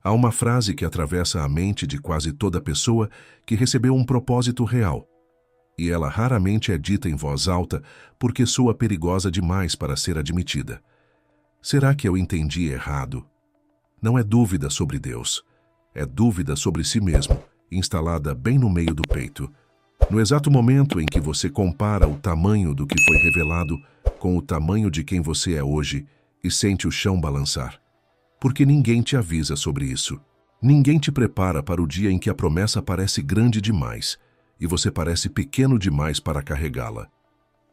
Há uma frase que atravessa a mente de quase toda pessoa que recebeu um propósito real. E ela raramente é dita em voz alta porque soa perigosa demais para ser admitida. Será que eu entendi errado? Não é dúvida sobre Deus. É dúvida sobre si mesmo, instalada bem no meio do peito. No exato momento em que você compara o tamanho do que foi revelado com o tamanho de quem você é hoje e sente o chão balançar. Porque ninguém te avisa sobre isso. Ninguém te prepara para o dia em que a promessa parece grande demais e você parece pequeno demais para carregá-la.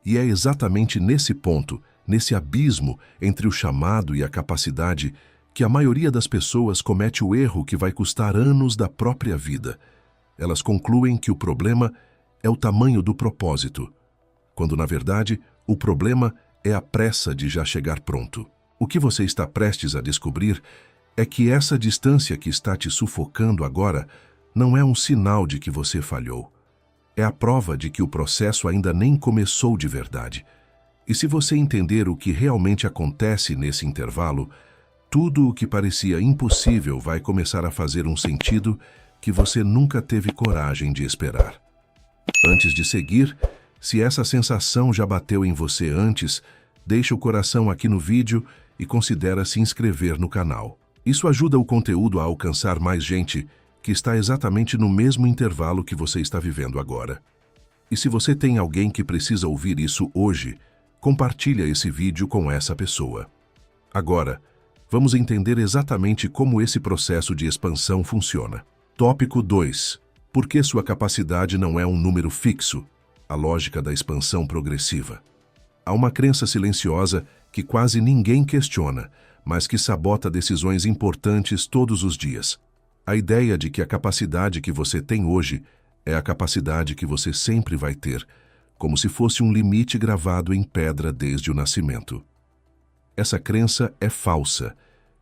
E é exatamente nesse ponto, nesse abismo entre o chamado e a capacidade, que a maioria das pessoas comete o erro que vai custar anos da própria vida. Elas concluem que o problema é o tamanho do propósito, quando, na verdade, o problema é a pressa de já chegar pronto. O que você está prestes a descobrir é que essa distância que está te sufocando agora não é um sinal de que você falhou. É a prova de que o processo ainda nem começou de verdade. E se você entender o que realmente acontece nesse intervalo, tudo o que parecia impossível vai começar a fazer um sentido que você nunca teve coragem de esperar. Antes de seguir, se essa sensação já bateu em você antes, deixa o coração aqui no vídeo e considera se inscrever no canal. Isso ajuda o conteúdo a alcançar mais gente que está exatamente no mesmo intervalo que você está vivendo agora. E se você tem alguém que precisa ouvir isso hoje, compartilha esse vídeo com essa pessoa. Agora, vamos entender exatamente como esse processo de expansão funciona. Tópico 2. Por que sua capacidade não é um número fixo? A lógica da expansão progressiva. Há uma crença silenciosa que quase ninguém questiona, mas que sabota decisões importantes todos os dias. A ideia de que a capacidade que você tem hoje é a capacidade que você sempre vai ter, como se fosse um limite gravado em pedra desde o nascimento. Essa crença é falsa,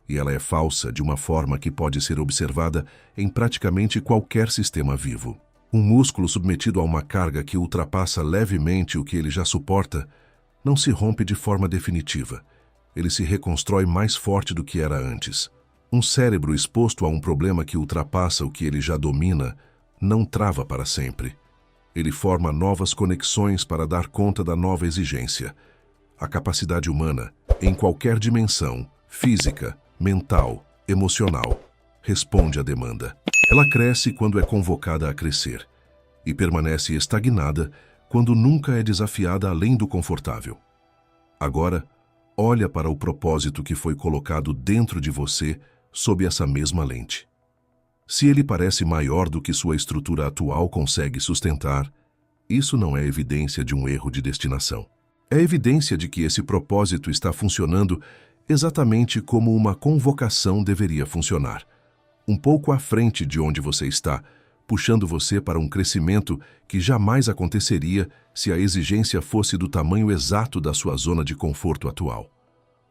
e ela é falsa de uma forma que pode ser observada em praticamente qualquer sistema vivo. Um músculo submetido a uma carga que ultrapassa levemente o que ele já suporta não se rompe de forma definitiva. Ele se reconstrói mais forte do que era antes. Um cérebro exposto a um problema que ultrapassa o que ele já domina não trava para sempre. Ele forma novas conexões para dar conta da nova exigência. A capacidade humana, em qualquer dimensão, física, mental, emocional, responde à demanda. Ela cresce quando é convocada a crescer e permanece estagnada quando nunca é desafiada além do confortável. Agora, olha para o propósito que foi colocado dentro de você sob essa mesma lente. Se ele parece maior do que sua estrutura atual consegue sustentar, isso não é evidência de um erro de destinação. É evidência de que esse propósito está funcionando exatamente como uma convocação deveria funcionar. Um pouco à frente de onde você está, puxando você para um crescimento que jamais aconteceria se a exigência fosse do tamanho exato da sua zona de conforto atual.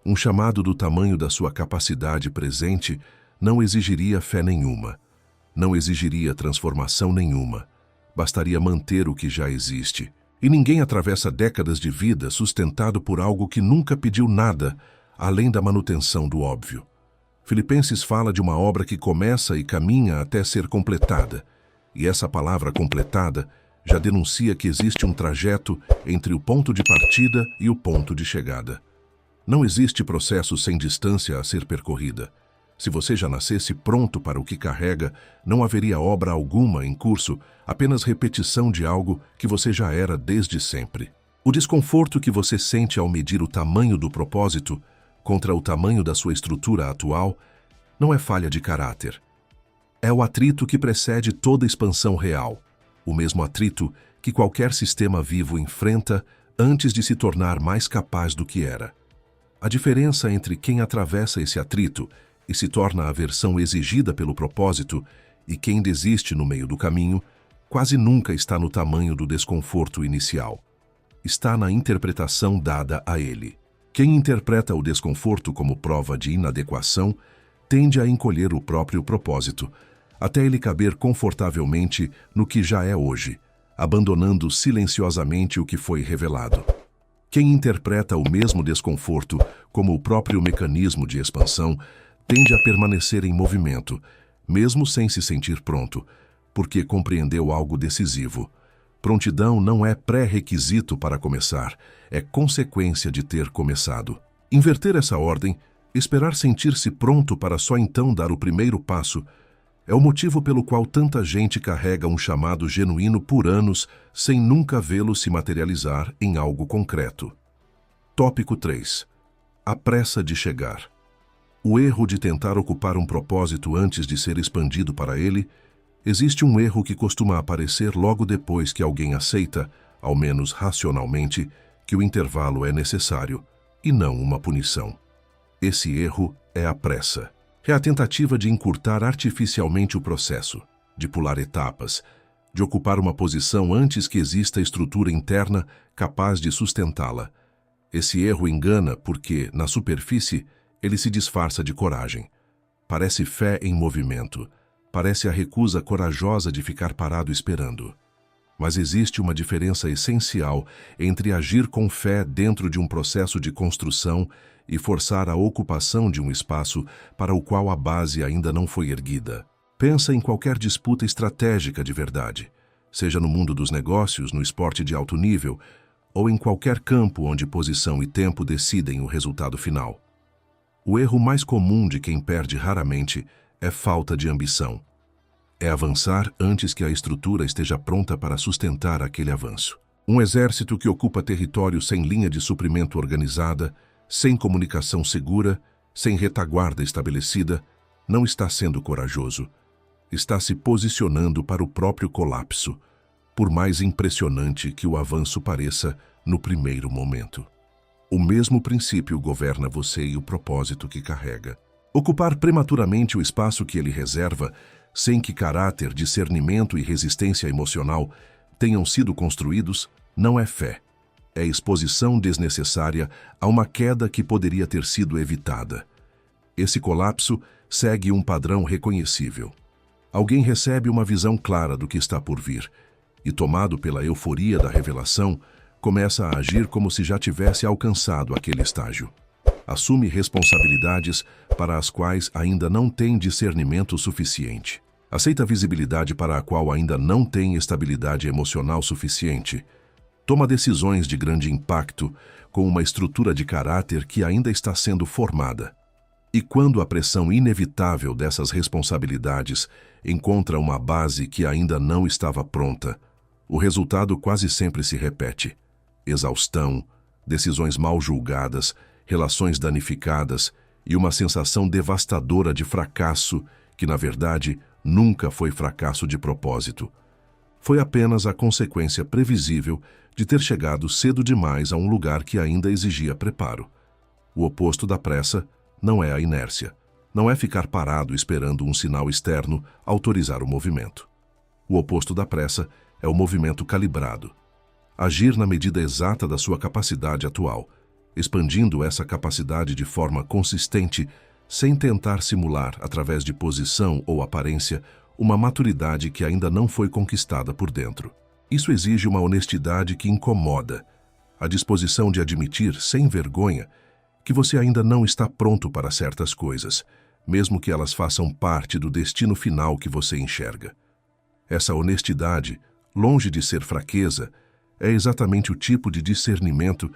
Um chamado do tamanho da sua capacidade presente não exigiria fé nenhuma, não exigiria transformação nenhuma, bastaria manter o que já existe. E ninguém atravessa décadas de vida sustentado por algo que nunca pediu nada, além da manutenção do óbvio. Filipenses fala de uma obra que começa e caminha até ser completada, e essa palavra completada já denuncia que existe um trajeto entre o ponto de partida e o ponto de chegada. Não existe processo sem distância a ser percorrida. Se você já nascesse pronto para o que carrega, não haveria obra alguma em curso, apenas repetição de algo que você já era desde sempre. O desconforto que você sente ao medir o tamanho do propósito contra o tamanho da sua estrutura atual não é falha de caráter. É o atrito que precede toda expansão real, o mesmo atrito que qualquer sistema vivo enfrenta antes de se tornar mais capaz do que era. A diferença entre quem atravessa esse atrito e se torna a versão exigida pelo propósito e quem desiste no meio do caminho quase nunca está no tamanho do desconforto inicial. Está na interpretação dada a ele. Quem interpreta o desconforto como prova de inadequação tende a encolher o próprio propósito, até ele caber confortavelmente no que já é hoje, abandonando silenciosamente o que foi revelado. Quem interpreta o mesmo desconforto como o próprio mecanismo de expansão Tende a permanecer em movimento, mesmo sem se sentir pronto, porque compreendeu algo decisivo. Prontidão não é pré-requisito para começar, é consequência de ter começado. Inverter essa ordem, esperar sentir-se pronto para só então dar o primeiro passo, é o motivo pelo qual tanta gente carrega um chamado genuíno por anos sem nunca vê-lo se materializar em algo concreto. Tópico 3. A pressa de chegar. O erro de tentar ocupar um propósito antes de ser expandido para ele. Existe um erro que costuma aparecer logo depois que alguém aceita, ao menos racionalmente, que o intervalo é necessário, e não uma punição. Esse erro é a pressa. É a tentativa de encurtar artificialmente o processo, de pular etapas, de ocupar uma posição antes que exista estrutura interna capaz de sustentá-la. Esse erro engana porque, na superfície, ele se disfarça de coragem. Parece fé em movimento, parece a recusa corajosa de ficar parado esperando. Mas existe uma diferença essencial entre agir com fé dentro de um processo de construção e forçar a ocupação de um espaço para o qual a base ainda não foi erguida. Pensa em qualquer disputa estratégica de verdade, seja no mundo dos negócios, no esporte de alto nível, ou em qualquer campo onde posição e tempo decidem o resultado final. O erro mais comum de quem perde raramente é falta de ambição. É avançar antes que a estrutura esteja pronta para sustentar aquele avanço. Um exército que ocupa território sem linha de suprimento organizada, sem comunicação segura, sem retaguarda estabelecida, não está sendo corajoso. Está se posicionando para o próprio colapso, por mais impressionante que o avanço pareça no primeiro momento. O mesmo princípio governa você e o propósito que carrega. Ocupar prematuramente o espaço que ele reserva, sem que caráter, discernimento e resistência emocional tenham sido construídos, não é fé. É exposição desnecessária a uma queda que poderia ter sido evitada. Esse colapso segue um padrão reconhecível. Alguém recebe uma visão clara do que está por vir e, tomado pela euforia da revelação, começa a agir como se já tivesse alcançado aquele estágio. Assume responsabilidades para as quais ainda não tem discernimento suficiente. Aceita visibilidade para a qual ainda não tem estabilidade emocional suficiente. Toma decisões de grande impacto com uma estrutura de caráter que ainda está sendo formada. E quando a pressão inevitável dessas responsabilidades encontra uma base que ainda não estava pronta, o resultado quase sempre se repete. Exaustão, decisões mal julgadas, relações danificadas e uma sensação devastadora de fracasso que, na verdade, nunca foi fracasso de propósito. Foi apenas a consequência previsível de ter chegado cedo demais a um lugar que ainda exigia preparo. O oposto da pressa não é a inércia, não é ficar parado esperando um sinal externo autorizar o movimento. O oposto da pressa é o movimento calibrado. Agir na medida exata da sua capacidade atual, expandindo essa capacidade de forma consistente, sem tentar simular, através de posição ou aparência, uma maturidade que ainda não foi conquistada por dentro. Isso exige uma honestidade que incomoda, a disposição de admitir, sem vergonha, que você ainda não está pronto para certas coisas, mesmo que elas façam parte do destino final que você enxerga. Essa honestidade, longe de ser fraqueza, é exatamente o tipo de discernimento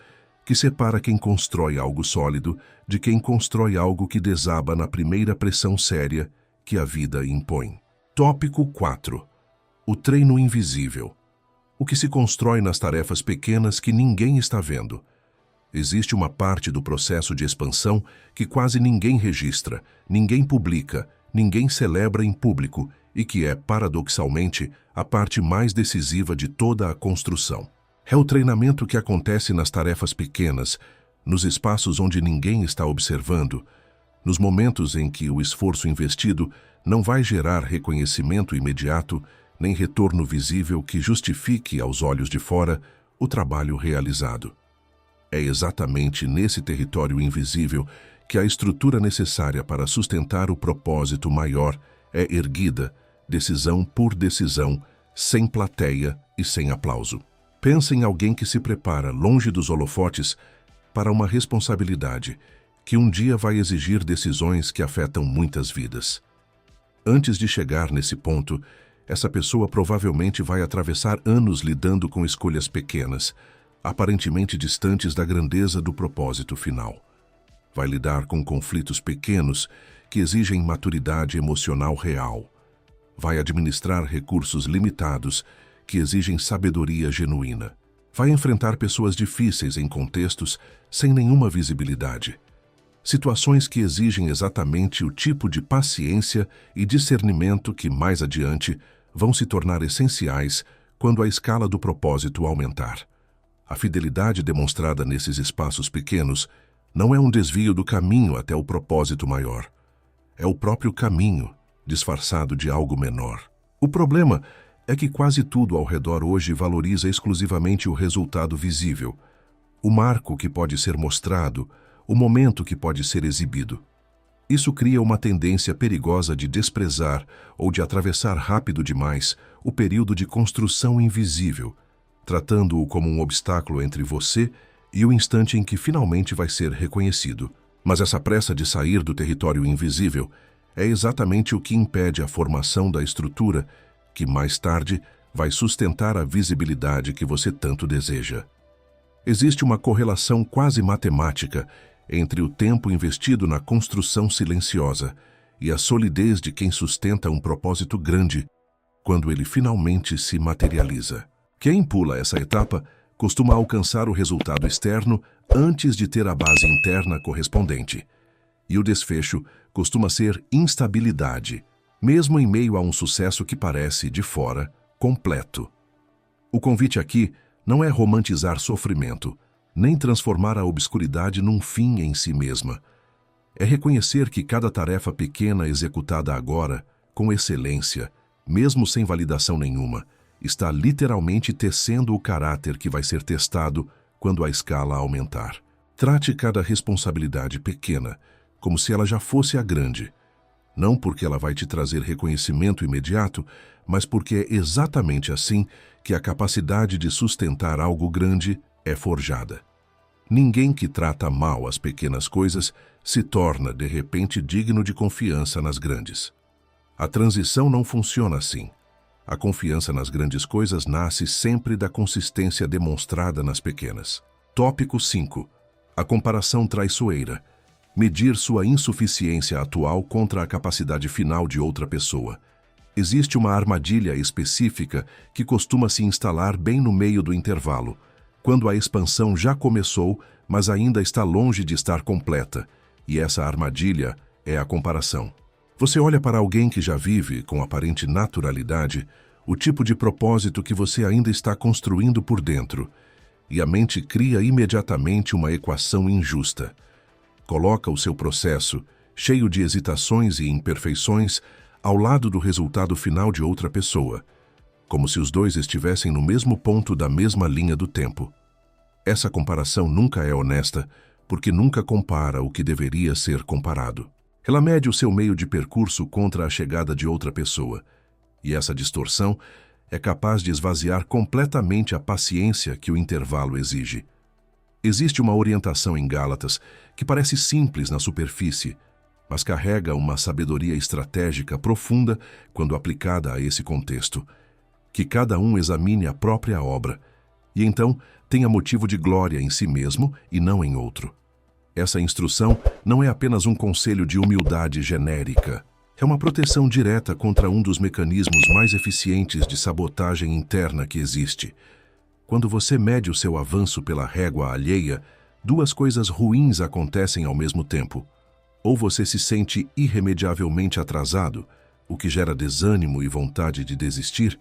que separa quem constrói algo sólido de quem constrói algo que desaba na primeira pressão séria que a vida impõe. Tópico 4. O treino invisível. O que se constrói nas tarefas pequenas que ninguém está vendo. Existe uma parte do processo de expansão que quase ninguém registra, ninguém publica, ninguém celebra em público e que é, paradoxalmente, a parte mais decisiva de toda a construção. É o treinamento que acontece nas tarefas pequenas, nos espaços onde ninguém está observando, nos momentos em que o esforço investido não vai gerar reconhecimento imediato, nem retorno visível que justifique aos olhos de fora o trabalho realizado. É exatamente nesse território invisível que a estrutura necessária para sustentar o propósito maior é erguida, decisão por decisão, sem plateia e sem aplauso. Pensa em alguém que se prepara longe dos holofotes para uma responsabilidade que um dia vai exigir decisões que afetam muitas vidas. Antes de chegar nesse ponto, essa pessoa provavelmente vai atravessar anos lidando com escolhas pequenas, aparentemente distantes da grandeza do propósito final. Vai lidar com conflitos pequenos que exigem maturidade emocional real. Vai administrar recursos limitados que exigem sabedoria genuína. Vai enfrentar pessoas difíceis em contextos sem nenhuma visibilidade. Situações que exigem exatamente o tipo de paciência e discernimento que, mais adiante, vão se tornar essenciais quando a escala do propósito aumentar. A fidelidade demonstrada nesses espaços pequenos não é um desvio do caminho até o propósito maior. É o próprio caminho, disfarçado de algo menor. O problema é que quase tudo ao redor hoje valoriza exclusivamente o resultado visível, o marco que pode ser mostrado, o momento que pode ser exibido. Isso cria uma tendência perigosa de desprezar ou de atravessar rápido demais o período de construção invisível, tratando-o como um obstáculo entre você e o instante em que finalmente vai ser reconhecido. Mas essa pressa de sair do território invisível é exatamente o que impede a formação da estrutura que, mais tarde, vai sustentar a visibilidade que você tanto deseja. Existe uma correlação quase matemática entre o tempo investido na construção silenciosa e a solidez de quem sustenta um propósito grande quando ele finalmente se materializa. Quem pula essa etapa costuma alcançar o resultado externo antes de ter a base interna correspondente. E o desfecho costuma ser instabilidade, mesmo em meio a um sucesso que parece, de fora, completo. O convite aqui não é romantizar sofrimento, nem transformar a obscuridade num fim em si mesma. É reconhecer que cada tarefa pequena executada agora, com excelência, mesmo sem validação nenhuma, está literalmente tecendo o caráter que vai ser testado quando a escala aumentar. Trate cada responsabilidade pequena como se ela já fosse a grande. Não porque ela vai te trazer reconhecimento imediato, mas porque é exatamente assim que a capacidade de sustentar algo grande é forjada. Ninguém que trata mal as pequenas coisas se torna, de repente, digno de confiança nas grandes. A transição não funciona assim. A confiança nas grandes coisas nasce sempre da consistência demonstrada nas pequenas. Tópico 5. A comparação traiçoeira. Medir sua insuficiência atual contra a capacidade final de outra pessoa. Existe uma armadilha específica que costuma se instalar bem no meio do intervalo, quando a expansão já começou, mas ainda está longe de estar completa, e essa armadilha é a comparação. Você olha para alguém que já vive, com aparente naturalidade, o tipo de propósito que você ainda está construindo por dentro, e a mente cria imediatamente uma equação injusta. Coloca o seu processo, cheio de hesitações e imperfeições, ao lado do resultado final de outra pessoa, como se os dois estivessem no mesmo ponto da mesma linha do tempo. Essa comparação nunca é honesta, porque nunca compara o que deveria ser comparado. Ela mede o seu meio de percurso contra a chegada de outra pessoa, e essa distorção é capaz de esvaziar completamente a paciência que o intervalo exige. Existe uma orientação em Gálatas que parece simples na superfície, mas carrega uma sabedoria estratégica profunda quando aplicada a esse contexto. Que cada um examine a própria obra, e então tenha motivo de glória em si mesmo e não em outro. Essa instrução não é apenas um conselho de humildade genérica. É uma proteção direta contra um dos mecanismos mais eficientes de sabotagem interna que existe. Quando você mede o seu avanço pela régua alheia, duas coisas ruins acontecem ao mesmo tempo. Ou você se sente irremediavelmente atrasado, o que gera desânimo e vontade de desistir,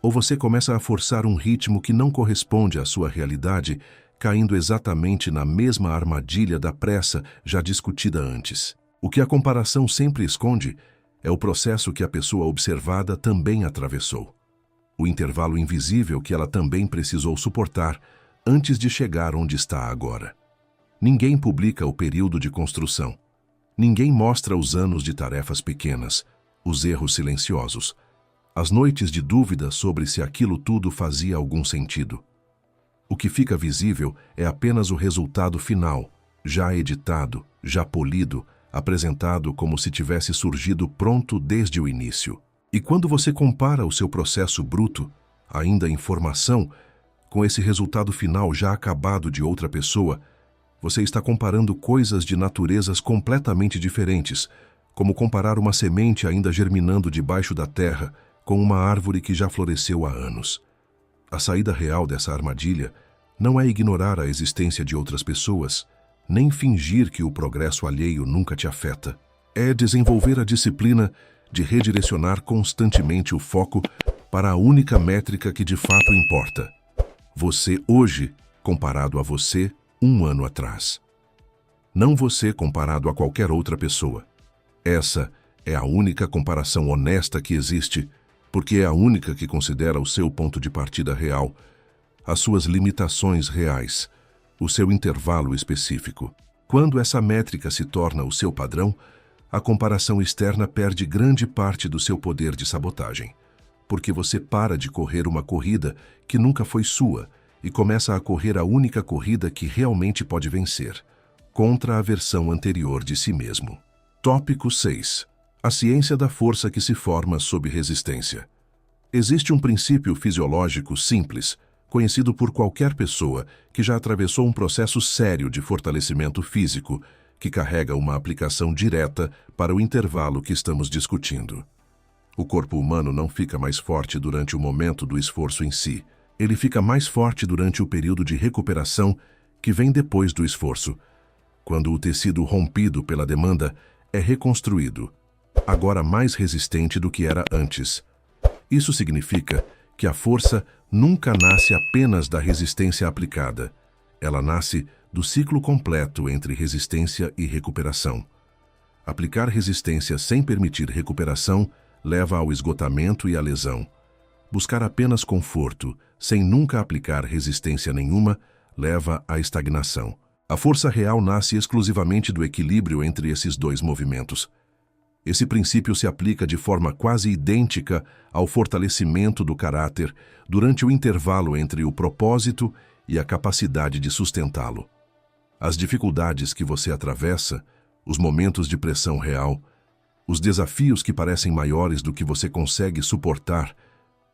ou você começa a forçar um ritmo que não corresponde à sua realidade, caindo exatamente na mesma armadilha da pressa já discutida antes. O que a comparação sempre esconde é o processo que a pessoa observada também atravessou. O intervalo invisível que ela também precisou suportar antes de chegar onde está agora. Ninguém publica o período de construção. Ninguém mostra os anos de tarefas pequenas, os erros silenciosos, as noites de dúvida sobre se aquilo tudo fazia algum sentido. O que fica visível é apenas o resultado final, já editado, já polido, apresentado como se tivesse surgido pronto desde o início. E quando você compara o seu processo bruto, ainda em formação, com esse resultado final já acabado de outra pessoa, você está comparando coisas de naturezas completamente diferentes, como comparar uma semente ainda germinando debaixo da terra com uma árvore que já floresceu há anos. A saída real dessa armadilha não é ignorar a existência de outras pessoas, nem fingir que o progresso alheio nunca te afeta. É desenvolver a disciplina de redirecionar constantemente o foco para a única métrica que de fato importa. Você hoje, comparado a você um ano atrás. Não você comparado a qualquer outra pessoa. Essa é a única comparação honesta que existe, porque é a única que considera o seu ponto de partida real, as suas limitações reais, o seu intervalo específico. Quando essa métrica se torna o seu padrão, a comparação externa perde grande parte do seu poder de sabotagem, porque você para de correr uma corrida que nunca foi sua e começa a correr a única corrida que realmente pode vencer, contra a versão anterior de si mesmo. Tópico 6. A ciência da força que se forma sob resistência. Existe um princípio fisiológico simples, conhecido por qualquer pessoa que já atravessou um processo sério de fortalecimento físico, que carrega uma aplicação direta para o intervalo que estamos discutindo. O corpo humano não fica mais forte durante o momento do esforço em si. Ele fica mais forte durante o período de recuperação que vem depois do esforço, quando o tecido rompido pela demanda é reconstruído, agora mais resistente do que era antes. Isso significa que a força nunca nasce apenas da resistência aplicada. Ela nasce do ciclo completo entre resistência e recuperação. Aplicar resistência sem permitir recuperação leva ao esgotamento e à lesão. Buscar apenas conforto, sem nunca aplicar resistência nenhuma, leva à estagnação. A força real nasce exclusivamente do equilíbrio entre esses dois movimentos. Esse princípio se aplica de forma quase idêntica ao fortalecimento do caráter durante o intervalo entre o propósito e a capacidade de sustentá-lo. As dificuldades que você atravessa, os momentos de pressão real, os desafios que parecem maiores do que você consegue suportar,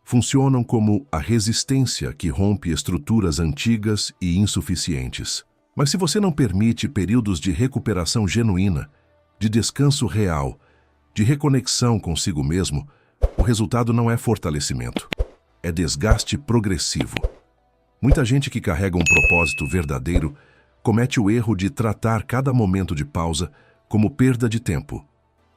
funcionam como a resistência que rompe estruturas antigas e insuficientes. Mas se você não permite períodos de recuperação genuína, de descanso real, de reconexão consigo mesmo, o resultado não é fortalecimento, é desgaste progressivo. Muita gente que carrega um propósito verdadeiro comete o erro de tratar cada momento de pausa como perda de tempo,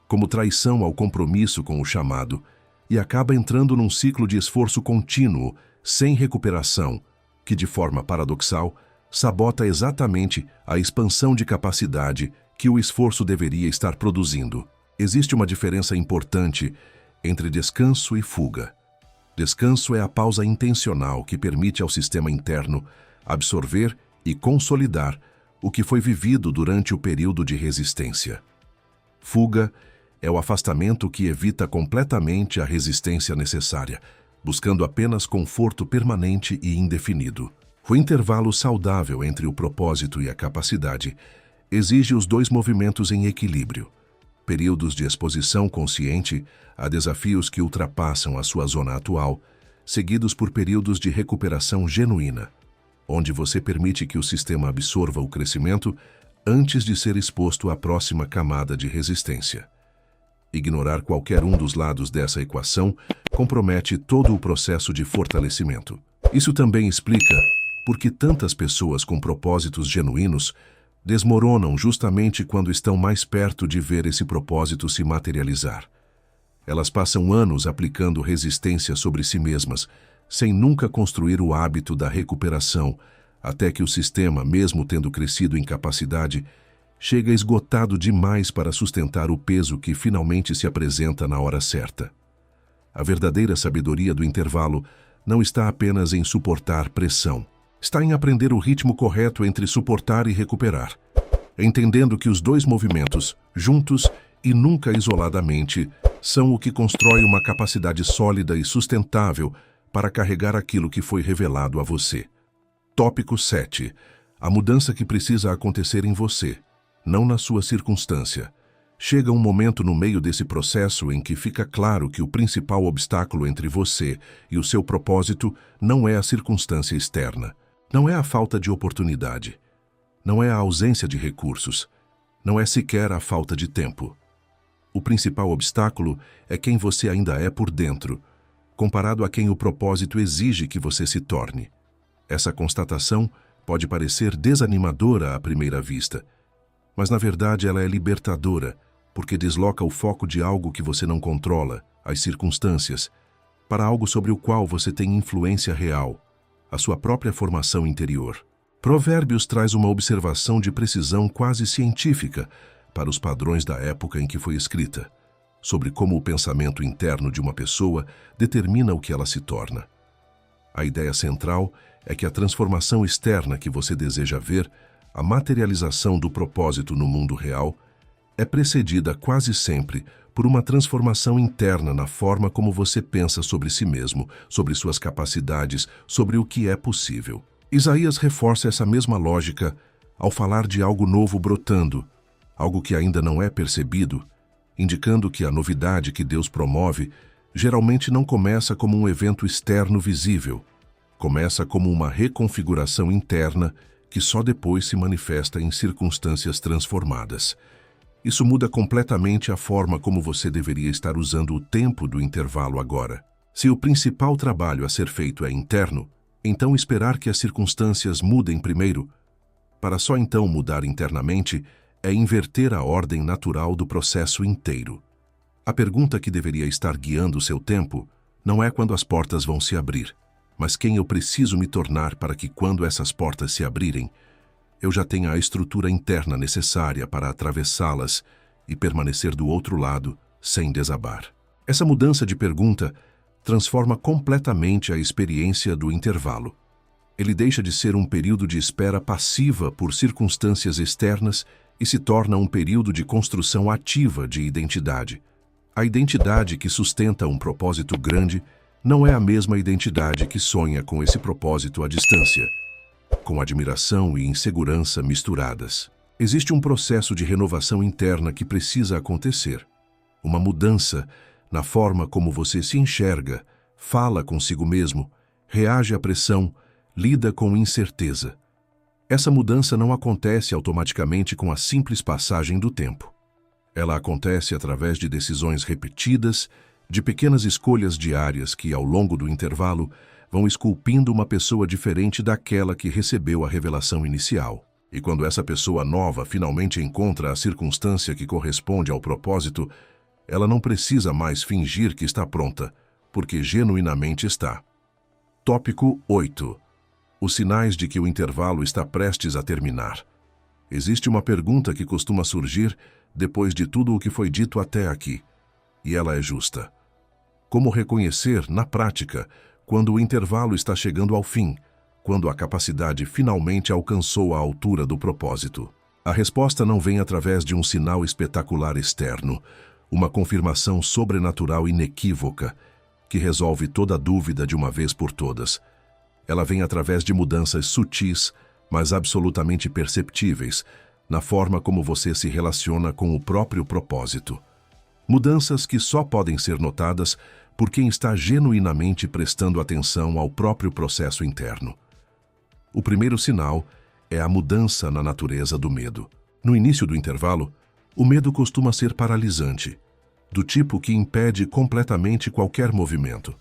como traição ao compromisso com o chamado, e acaba entrando num ciclo de esforço contínuo, sem recuperação, que, de forma paradoxal, sabota exatamente a expansão de capacidade que o esforço deveria estar produzindo. Existe uma diferença importante entre descanso e fuga. Descanso é a pausa intencional que permite ao sistema interno absorver e consolidar o que foi vivido durante o período de resistência. Fuga é o afastamento que evita completamente a resistência necessária, buscando apenas conforto permanente e indefinido. O intervalo saudável entre o propósito e a capacidade exige os dois movimentos em equilíbrio. Períodos de exposição consciente a desafios que ultrapassam a sua zona atual, seguidos por períodos de recuperação genuína, onde você permite que o sistema absorva o crescimento antes de ser exposto à próxima camada de resistência. Ignorar qualquer um dos lados dessa equação compromete todo o processo de fortalecimento. Isso também explica por que tantas pessoas com propósitos genuínos desmoronam justamente quando estão mais perto de ver esse propósito se materializar. Elas passam anos aplicando resistência sobre si mesmas, sem nunca construir o hábito da recuperação, até que o sistema, mesmo tendo crescido em capacidade, chega esgotado demais para sustentar o peso que finalmente se apresenta na hora certa. A verdadeira sabedoria do intervalo não está apenas em suportar pressão. Está em aprender o ritmo correto entre suportar e recuperar, entendendo que os dois movimentos, juntos e nunca isoladamente, são o que constrói uma capacidade sólida e sustentável para carregar aquilo que foi revelado a você. Tópico 7. A mudança que precisa acontecer em você, não na sua circunstância. Chega um momento no meio desse processo em que fica claro que o principal obstáculo entre você e o seu propósito não é a circunstância externa, não é a falta de oportunidade, não é a ausência de recursos, não é sequer a falta de tempo. O principal obstáculo é quem você ainda é por dentro, comparado a quem o propósito exige que você se torne. Essa constatação pode parecer desanimadora à primeira vista, mas na verdade ela é libertadora, porque desloca o foco de algo que você não controla, as circunstâncias, para algo sobre o qual você tem influência real, a sua própria formação interior. Provérbios traz uma observação de precisão quase científica para os padrões da época em que foi escrita, sobre como o pensamento interno de uma pessoa determina o que ela se torna. A ideia central é que a transformação externa que você deseja ver, a materialização do propósito no mundo real, é precedida quase sempre por uma transformação interna na forma como você pensa sobre si mesmo, sobre suas capacidades, sobre o que é possível. Isaías reforça essa mesma lógica ao falar de algo novo brotando, algo que ainda não é percebido, indicando que a novidade que Deus promove geralmente não começa como um evento externo visível, começa como uma reconfiguração interna que só depois se manifesta em circunstâncias transformadas. Isso muda completamente a forma como você deveria estar usando o tempo do intervalo agora. Se o principal trabalho a ser feito é interno, então esperar que as circunstâncias mudem primeiro, para só então mudar internamente, é inverter a ordem natural do processo inteiro. A pergunta que deveria estar guiando o seu tempo não é quando as portas vão se abrir, mas quem eu preciso me tornar para que quando essas portas se abrirem, eu já tenha a estrutura interna necessária para atravessá-las e permanecer do outro lado sem desabar. Essa mudança de pergunta transforma completamente a experiência do intervalo. Ele deixa de ser um período de espera passiva por circunstâncias externas e se torna um período de construção ativa de identidade. A identidade que sustenta um propósito grande não é a mesma identidade que sonha com esse propósito à distância, com admiração e insegurança misturadas. Existe um processo de renovação interna que precisa acontecer. Uma mudança na forma como você se enxerga, fala consigo mesmo, reage à pressão, lida com incerteza. Essa mudança não acontece automaticamente com a simples passagem do tempo. Ela acontece através de decisões repetidas, de pequenas escolhas diárias que, ao longo do intervalo, vão esculpindo uma pessoa diferente daquela que recebeu a revelação inicial. E quando essa pessoa nova finalmente encontra a circunstância que corresponde ao propósito, ela não precisa mais fingir que está pronta, porque genuinamente está. Tópico 8. Os sinais de que o intervalo está prestes a terminar. Existe uma pergunta que costuma surgir depois de tudo o que foi dito até aqui, e ela é justa. Como reconhecer, na prática, quando o intervalo está chegando ao fim, quando a capacidade finalmente alcançou a altura do propósito? A resposta não vem através de um sinal espetacular externo, uma confirmação sobrenatural inequívoca, que resolve toda dúvida de uma vez por todas. Ela vem através de mudanças sutis, mas absolutamente perceptíveis, na forma como você se relaciona com o próprio propósito. Mudanças que só podem ser notadas por quem está genuinamente prestando atenção ao próprio processo interno. O primeiro sinal é a mudança na natureza do medo. No início do intervalo, o medo costuma ser paralisante, do tipo que impede completamente qualquer movimento.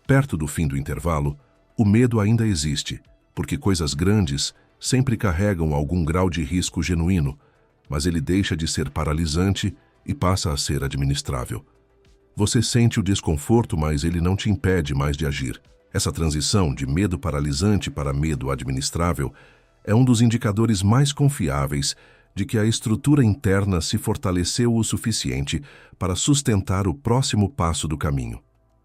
Perto do fim do intervalo, o medo ainda existe, porque coisas grandes sempre carregam algum grau de risco genuíno, mas ele deixa de ser paralisante e passa a ser administrável. Você sente o desconforto, mas ele não te impede mais de agir. Essa transição de medo paralisante para medo administrável é um dos indicadores mais confiáveis de que a estrutura interna se fortaleceu o suficiente para sustentar o próximo passo do caminho.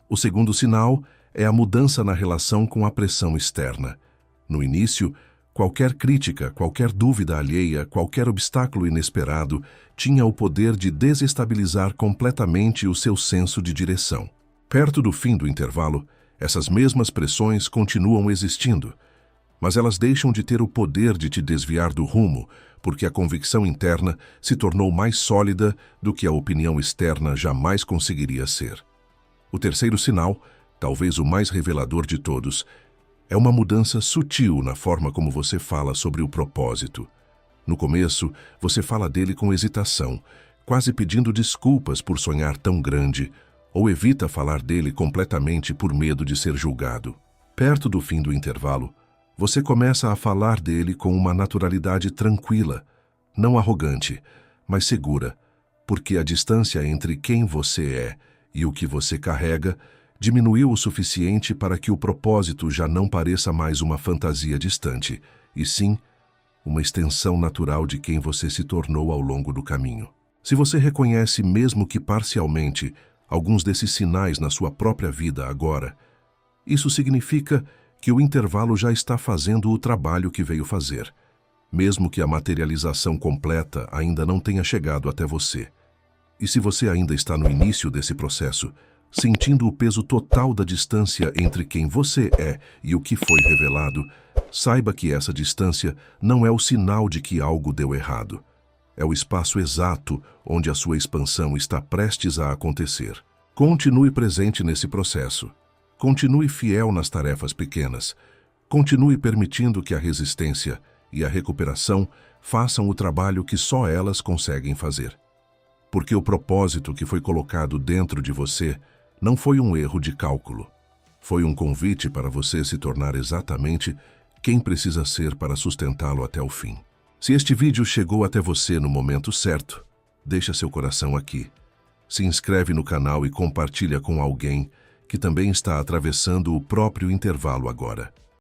O segundo sinal é a mudança na relação com a pressão externa. No início, qualquer crítica, qualquer dúvida alheia, qualquer obstáculo inesperado tinha o poder de desestabilizar completamente o seu senso de direção. Perto do fim do intervalo, essas mesmas pressões continuam existindo, Mas elas deixam de ter o poder de te desviar do rumo, porque a convicção interna se tornou mais sólida do que a opinião externa jamais conseguiria ser. O terceiro sinal, talvez o mais revelador de todos, é uma mudança sutil na forma como você fala sobre o propósito. No começo, você fala dele com hesitação, quase pedindo desculpas por sonhar tão grande, ou evita falar dele completamente por medo de ser julgado. Perto do fim do intervalo, você começa a falar dele com uma naturalidade tranquila, não arrogante, mas segura, porque a distância entre quem você é e o que você carrega diminuiu o suficiente para que o propósito já não pareça mais uma fantasia distante, e sim uma extensão natural de quem você se tornou ao longo do caminho. Se você reconhece, mesmo que parcialmente, alguns desses sinais na sua própria vida agora, isso significa que o intervalo já está fazendo o trabalho que veio fazer, mesmo que a materialização completa ainda não tenha chegado até você. E se você ainda está no início desse processo, sentindo o peso total da distância entre quem você é e o que foi revelado, saiba que essa distância não é o sinal de que algo deu errado. É o espaço exato onde a sua expansão está prestes a acontecer. Continue presente nesse processo. Continue fiel nas tarefas pequenas. Continue permitindo que a resistência e a recuperação façam o trabalho que só elas conseguem fazer. Porque o propósito que foi colocado dentro de você não foi um erro de cálculo. Foi um convite para você se tornar exatamente quem precisa ser para sustentá-lo até o fim. Se este vídeo chegou até você no momento certo, deixa seu coração aqui. Se inscreve no canal e compartilha com alguém que também está atravessando o próprio intervalo agora.